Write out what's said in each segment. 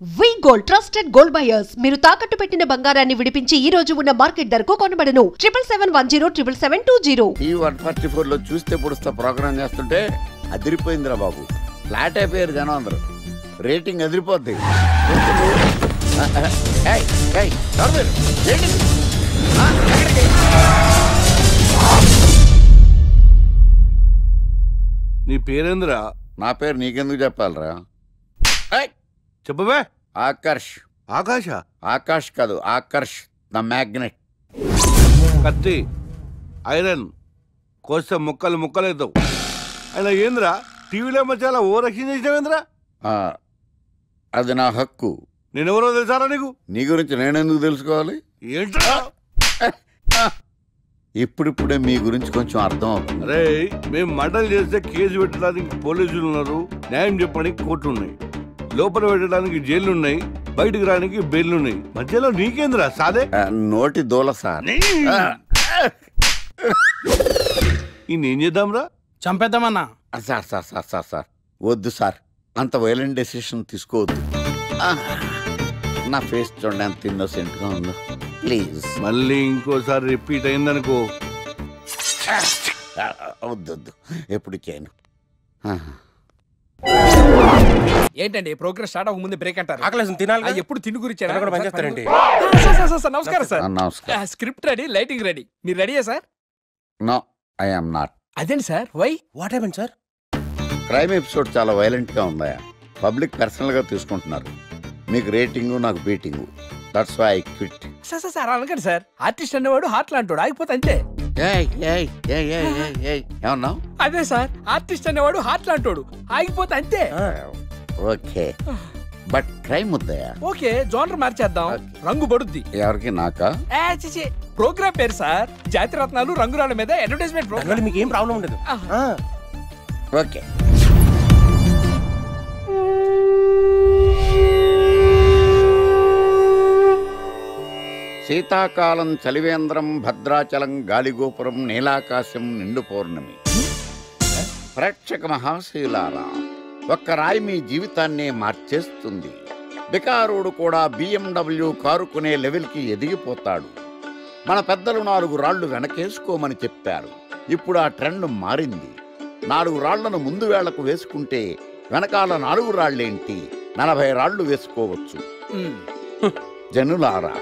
వి gold trusted gold buyers మీరు తాకట్టు పెట్టిన బంగారాన్ని విడిపించి ఈ రోజు ఉన్న మార్కెట్ ధరకు కొనబడను 7771077220 ఈ 144 లో చూస్తే పొడుస్తా ప్రోగ్రామ్ చేస్తుంటే అదిరిపోయిందిరా బాబు. ఫ్లాట్ అయిపోయారు జనం అందరూ. రేటింగ్ అదిరిపోద్ది. నీ పేరేంద్రా? నా పేరు నీకెందుకు చెప్పాలరా? చెప్పవే. ఆకర్ష్. ఆకాశ? ఆకాష్ కాదు, ఆకర్ష్ ద మ్యాగ్నెట్. కత్తి, ఐరన్ కోస్తే ముక్కలు ముక్కలవుతావు. అయినా ఏంద్రా టీవీలో మధ్య ఓ రక్షణ చేసినావేంద్రా? అది నా హక్కు. నేనెవరో తెలుసారా నీకు? నీ గురించి నేనెందుకు తెలుసుకోవాలి? ఏంట్రా? ఇప్పుడిప్పుడే మీ గురించి కొంచెం అర్థం అవుతుంది. అరే, మేము మర్డర్ చేస్తే కేసు పెట్టడానికి పోలీసులు ఉన్నారు, న్యాయం చెప్పడానికి కోర్టులు ఉన్నాయి, లోపల పెట్టడానికి జైలు ఉన్నాయి, బయటకు రానికి బెయిల్ ఉన్నాయి. మధ్యలో నీకేంద్రా సాదే? నోటి దూల సార్. ఈయనేం చేద్దాంరా? చంపేద్దామన్నా. Sir sir sir sir sir వద్దు సార్, అంత వైలెంట్ డెసిషన్ తీసుకోవద్దు. నా ఫేస్ చూడండి ఎంత ఇన్నోసెంట్గా ఉందో. ప్లీజ్ మళ్ళీ ఇంకోసారి రిపీట్ అయిందనుకో. వద్దొద్దు, ఎప్పుడు చేయను. ఏంటండి ప్రోగ్రెస్ స్టార్ట్ అవ్వక ముందు బ్రేక్ అంటారు? ఆకలేసం తినాలి. ఎప్పుడు తిని గురించి పనిచేస్తారండి. నమస్కారం సార్. నమస్కారం. Script ready, lighting ready. మీరు రెడీయా sir? No, I am not. అదేంటి sir, why? What happened sir? Crime episode చాలా వైలెంట్ గా ఉందా? పబ్లిక్ పర్సనల్ గా తీసుకుంటున్నారు. మీకు రేటింగు, నాకు beating. That's why I quit. Sir అనకండి సార్. ఆర్టిస్ట్ అనేవాడు హార్ట్ లాంటాడు, ఆగిపోతే అంతే. ఏమన్నావు? అదే సార్, ఆర్టిస్ట్ అనేవాడు హార్ట్ లాంటాడు, ఆగిపోతే అంతే. ఓకే, బట్ క్రైమ్ వద్దయా? ఓకే, జోనర్ మార్చేద్దాం. రంగు పడుద్ది. ఎవరికి? నాకా? ప్రోగ్రామ్ పేరు సార్ జాతి రత్నాలు రంగురాళ్ళ మీద అడ్వర్టైజ్మెంట్ ప్రోగ్రామ్. మీకు ఏం ప్రాబ్లం ఉండదు. ఓకే. శీతాకాలం చలివేంద్రం, భద్రాచలం గాలిగోపురం, నీలాకాశం, నిండు పౌర్ణమి. ప్రేక్షక మహాశయులారా, ఒక్క రాయి మీ జీవితాన్నే మార్చేస్తుంది. బికారుడు కూడా BMW కారు కొనే లెవెల్కి ఎదిగిపోతాడు. మన పెద్దలు 4 రాళ్లు వెనకేసుకోమని చెప్పారు. ఇప్పుడు ఆ ట్రెండ్ మారింది. 4 రాళ్లను ముందు వేళ్లకు వేసుకుంటే వెనకాల 4 రాళ్లేంటి 40 రాళ్లు వేసుకోవచ్చు. జనులారా,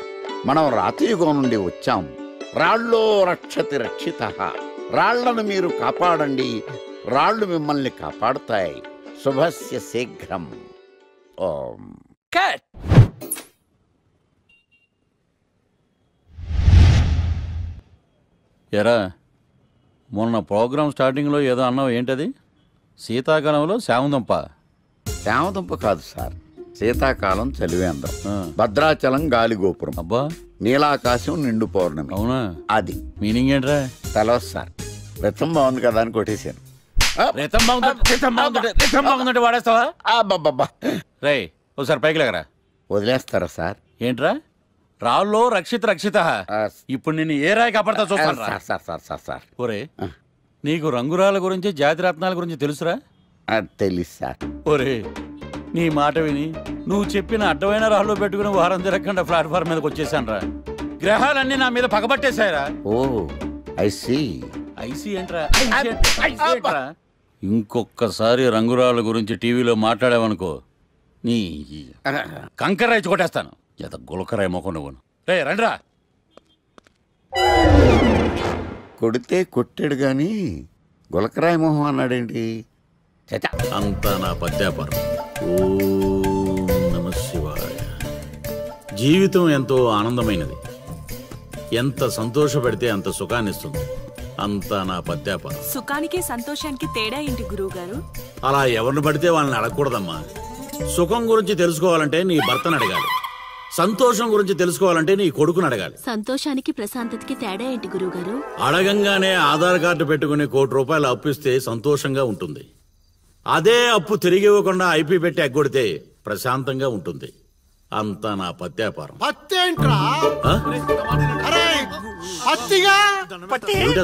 మనం రాతియుగం నుండి వచ్చాం. రాళ్ళో రక్షతి రక్షితః. రాళ్లను మీరు కాపాడండి, రాళ్లు మిమ్మల్ని కాపాడుతాయి. శుభస్య శీఘ్రం. ఓం. కట్. ఎరా, మొన్న ప్రోగ్రామ్ స్టార్టింగ్లో ఏదో అన్నావు, ఏంటది? శీతాకాలంలో శామదుంప. శామదుంప కాదు సార్, శీతాకాలం చలివేంద్రం, భద్రాచలం గాలిగోపురం, అబ్బా, నీలాకాశం, నిండు పౌర్ణమి. అవునా? అది మీనింగ్ ఏంట్రా? తెలవదు సార్. రతం బాగుంది కదా అని కొట్టేశాను. వాడేస్తావా? రే, ఒకసారి పైకి లేకరా. వదిలేస్తారా సార్? ఏంట్రా? రాళ్ళో రక్షిత రక్షిత. ఇప్పుడు నిన్ను ఏ రాయి కాపాడతా చూస్తాను. సార్ ఒరే, నీకు రంగురాల గురించి, జాతి రత్నాల గురించి తెలుసురా? తెలుసు సార్. ఒరే, నీ మాట విని నువ్వు చెప్పిన అడ్డమైన రాళ్ళు పెట్టుకుని వారం తిరగకుండా ప్లాట్ఫామ్ మీదకి వచ్చేసాను రా. గ్రహాలన్నీ నా మీద పగబట్టేశాయరా. ఓ, ఐ సీ. ఐసీ ఏంట్రా? ఇంకొకసారి రంగురాళ్ళ గురించి టీవీలో మాట్లాడావనుకో, నీ కంకర్రాయి కొట్టేస్తాను. ఎంత గులకరాయి మొక్క నువ్వు. రే రండిరా. కొడితే కొట్టాడు గాని గులకరాయి మొహం అన్నాడేంటి? అంతా నా పద్యాపరం. ఓం నమః శివాయ. జీవితం ఎంతో ఆనందమైనది. ఎంత సంతోషపెడితే అంత సుఖాన్నిస్తుంది. అంతా నా పద్యాపరం. సుఖానికి సంతోషానికి తేడా ఏంటి గురువుగారు? అలా ఎవరిని పడితే వాళ్ళని అడగకూడదమ్మా. సుఖం గురించి తెలుసుకోవాలంటే నీ భర్తను అడగాలి, సంతోషం గురించి తెలుసుకోవాలంటే నీ కొడుకుని అడగాలి. సంతోషానికి ప్రశాంతతకి తేడా ఏంటి గురువుగారు? అడగంగానే ఆధార్ కార్డు పెట్టుకుని ₹1,00,00,000 అప్పిస్తే సంతోషంగా ఉంటుంది. అదే అప్పు తిరిగి ఇవ్వకుండా ఐపీ పెట్టి ఎగ్గొడితే ప్రశాంతంగా ఉంటుంది. అంతా నా పత్యాపారం.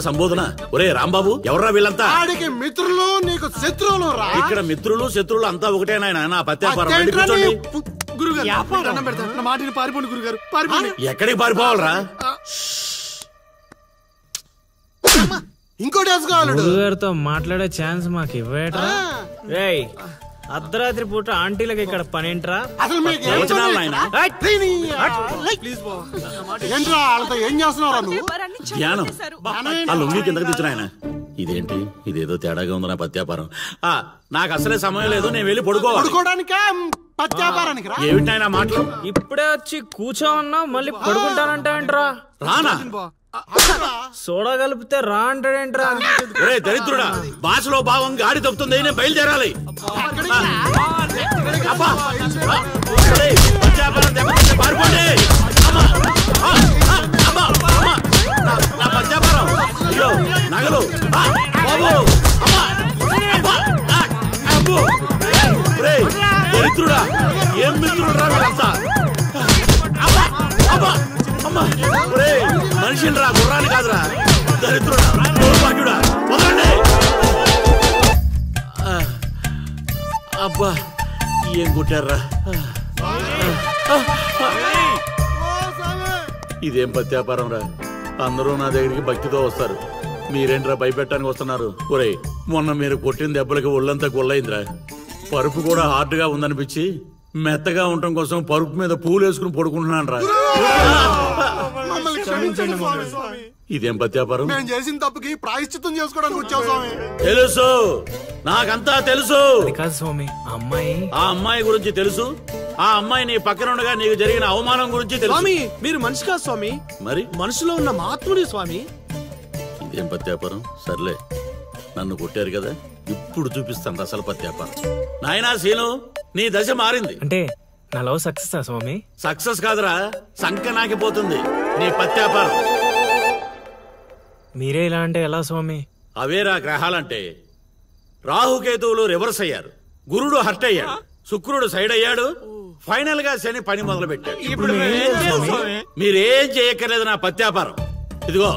సంబోధన. ఒరే రాంబాబు, ఎవర్రా వీళ్ళంతా? మిత్రులు, నీకు శత్రువులు. ఇక్కడ మిత్రులు శత్రువులు అంతా ఒకటే నాయన. నా పత్యాపారం. గురుగారు దండం పెడతాను, నా మాటని పారిపోండి గురుగారు, పారిపోండి. ఎక్కడికి పారిపోవాలరా? ఇంకోటి వేసుకోవాలి. గురుగారితో మాట్లాడే ఛాన్స్ మాకు ఇవ్వేట్రా? రేయ్, అర్ధరాత్రి పూట ఆంటీలకు ఇక్కడ పనేంట్రా? అసలు మీకు ఏం చేస్తున్నారా నువ్వు? ధ్యానం ఆ లొంగి కిందకి తెచ్చిన ఆయన. ఇదేంటి ఇదేదో తేడాగా ఉంది నా పత్యాపారం. నాకు అసలే సమయం లేదు, నేను వెళ్ళి పడుకోవడానికే పత్యాపారానికి రా. ఏమిటి ఆయన మాటలు? ఇప్పుడే వచ్చి కూర్చో అన్నా మళ్ళీ పడుకుంటానంటా రానా? సోడా కలిపితే రా అంటాడేంట్రా? ఒరే దరిద్రుడా, భాషలో భావం గాడి తప్పుతుంది, నేను బయలుదేరాలి. పారిపోండి. అయ్యో నగలు దరిద్రుడా, ఏం మిత్రుడు రా? మనిషిని రా, గుర్రాన్ని కాదురా. దరిద్రుడా, దౌర్భాగ్యుడా, వదలండి. అబ్బా ఏం కొట్టారా? ఇదేం పత్యాపారం రా? అందరూ నా దగ్గరికి భక్తితో వస్తారు, మీరేంట్రా భయపెట్టడానికి వస్తున్నారు? ఒరే, మొన్న మీరు కొట్టిన దెబ్బలకి ఒళ్ళంతా గుల్లైందిరా. పరుపు కూడా హార్డ్ గా ఉందనిపించి మెత్తగా ఉండటం కోసం పరుపు మీద పూలు వేసుకుని పడుకుంటున్నాను రా. ఇదేం పత్యాపారం? నేను చేసిన తప్పుకి ప్రాయశ్చిత్తం చేసుకోవడానికి వచ్చావు స్వామి. తెలుసు, నాకంతా తెలుసు. స్వామి, ఆ అమ్మాయి గురించి తెలుసు. ఆ అమ్మాయి నీ పక్కన ఉండగా నీకు జరిగిన అవమానం గురించి తెలుసు. స్వామి, మీరు మనిషి కాదు స్వామి, మరి మనసులో ఉన్న మహాత్ముడి స్వామి. ఇదేం పత్యాపారం? సర్లే, నన్ను కొట్టారు కదా, ఇప్పుడు చూపిస్తాను అసలు పత్యాపారం. నాయనా సీను, నీ దశ మారింది. అంటే నా లవ్ సక్సెస్ స్వామి? సక్సెస్ కాదురా, సంక నాకిపోతుంది నీ పత్యాపారం. మీరే ఇలా అంటే ఎలా స్వామి? అవేరా గ్రహాలంటే. రాహుకేతువులు రివర్స్ అయ్యారు, గురుడు హర్ట్ అయ్యాడు, శుక్రుడు సైడ్ అయ్యాడు, ఫైనల్ గా శని పని మొదలు పెట్టాడు. మీరేం చేయక్కర్లేదు నా పత్యాపారం. ఇదిగో,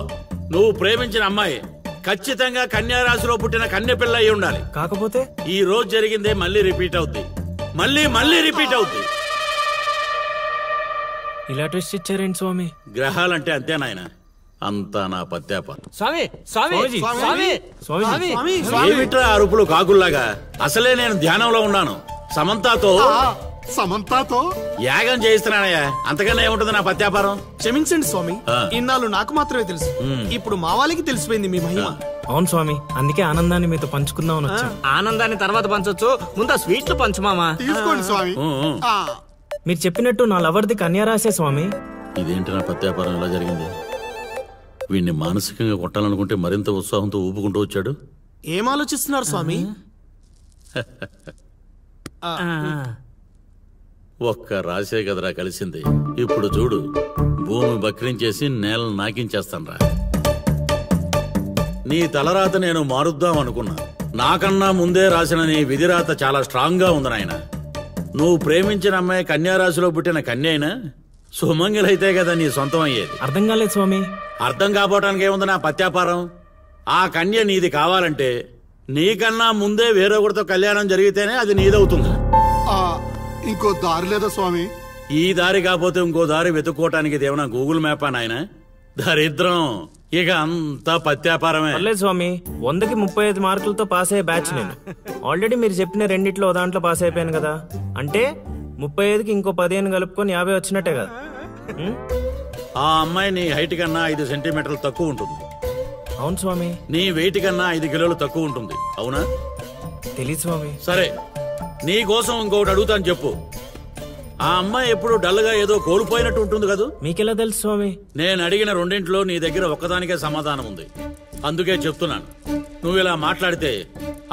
నువ్వు ప్రేమించిన అమ్మాయి ఖచ్చితంగా కన్యారాశిలో పుట్టిన కన్య పిల్ల అయి ఉండాలి. కాకపోతే ఈ రోజు జరిగిందే మళ్ళీ రిపీట్ అవుద్ది, మళ్ళీ రిపీట్ అవుద్ది. ఇలా ట్విస్ట్ ఇచ్చారేంటి స్వామి? గ్రహాలంటే అంతే నాయన, అంతా నా పత్యాపారం. ఏమిట్రా అరుపులు కాకుల్లాగా? అసలే నేను ధ్యానంలో ఉన్నాను. సమంతాతో యాగం చేయిస్తున్నానయ్యా, అంతకన్నా ఏముంటుంది నా పత్యాపారం? క్షమించండి స్వామి, ఇన్నాళ్ళు నాకు మాత్రమే తెలుసు, ఇప్పుడు మా వాళ్ళకి తెలిసిపోయింది మీ మహిమ. అవును స్వామి, అందుకే ఆనందాన్ని మీతో పంచుకుందామని వచ్చా. ఆనందాన్ని తర్వాత పంచొచ్చు, ముందు స్వీట్లు పంచు మామా. తీసుకోండి స్వామి. మీరు చెప్పినట్టు నా లవర్ది కన్యారాశే స్వామి. ఇదేంటి నా పత్యాపారం ఇలా జరిగింది? వీడిని మానసికంగా కొట్టాలనుకుంటే మరింత ఉత్సాహంతో ఊపుకుంటూ వచ్చాడు. ఏం ఆలోచిస్తున్నారు స్వామి? ఒక్క రాసే కదరా కలిసింది. ఇప్పుడు చూడు, భూమి బక్రించేసి నేలను నాకించేస్తాన్రా. నీ తలరాత నేను మారుద్దాం అనుకున్నా, నాకన్నా ముందే రాసిన నీ విధిరాత చాలా స్ట్రాంగ్ గా ఉంది నాయన. నువ్వు ప్రేమించిన అమ్మాయి కన్యారాశిలో పుట్టిన కన్య అయినా సుమంగిలైతే కదా నీ సొంతం అయ్యేది. అర్థం కాలేదు స్వామి. అర్థం కాపోవటానికి ఏముంది నా పత్యాపారం? ఆ కన్య నీది కావాలంటే నీకన్నా ముందే వేరొకరితో కళ్యాణం జరిగితేనే అది నీదవుతుంది. ఇంకో దారి లేదా స్వామి? ఈ దారి కాకపోతే ఇంకో దారి వెతుక్కోవటానికి ఇదేమన్నా గూగుల్ మ్యాపా నాయన? దరిద్రం, ఇక అంతా పత్యాపారమే. లేదు స్వామి, 100కి 35 మార్కులతో పాస్ అయ్యే బ్యాచ్ నేను. ఆల్రెడీ మీరు చెప్పిన రెండిట్లో దాంట్లో పాస్ అయిపోయాను కదా, అంటే 35కి ఇంకో 15 కలుపుకొని 50 వచ్చినట్టే కదా. ఆ అమ్మాయి నీ హైట్ కన్నా 5 సెంటీమీటర్లు తక్కువ ఉంటుంది. అవును స్వామి. నీ వెయిట్ కన్నా 5 కిలోలు తక్కువ ఉంటుంది. అవునా? తెలీదు స్వామి. సరే, నీ కోసం ఇంకొకటి అడుగుతాను, చెప్పు. ఆ అమ్మాయి ఎప్పుడు డల్ గా ఏదో కోల్పోయినట్టు ఉంటుంది కదా? మీకెలా తెలుసు స్వామి? నేను అడిగిన రెండింటిలో నీ దగ్గర ఒక్కదానికే సమాధానం ఉంది, అందుకే చెప్తున్నాను. నువ్వు ఇలా మాట్లాడితే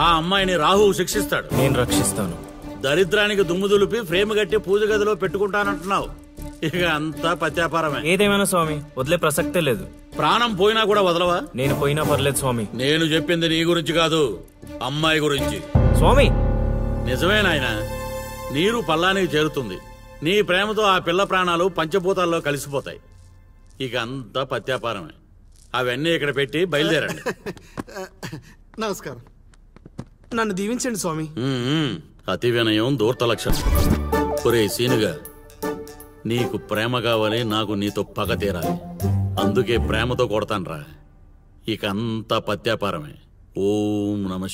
ఆ అమ్మాయిని రాహువు శిక్షిస్తాడు. నేను రక్షిస్తాను. దరిద్రానికి దుమ్ము దులిపి ఫ్రేమ్ కట్టి పూజ గదిలో పెట్టుకుంటానంటున్నావు. ఇక అంతా పత్యాపారమే. ఏదేమైనా స్వామి, వదిలే ప్రసక్తే లేదు. ప్రాణం పోయినా కూడా వదలవా? నేను పోయినా పర్లేదు స్వామి. నేను చెప్పింది నీ గురించి కాదు, అమ్మాయి గురించి. స్వామి నిజమేనాయనా, నీరు పల్లానికి చేరుతుంది. నీ ప్రేమతో ఆ పిల్ల ప్రాణాలు పంచభూతాల్లో కలిసిపోతాయి. ఇక అంతా పత్యాపారమే. అవన్నీ ఇక్కడ పెట్టి బయలుదేరండి. నమస్కారం, నన్ను దీవించండి స్వామి. అతి వినయం దూర్త లక్షణం. ఒరే సీనుగా, నీకు ప్రేమ కావాలి, నాకు నీతో పగ తీరాలి. అందుకే ప్రేమతో కొడతాన్రా. ఇక అంతా పత్యాపారమే. ఓం నమ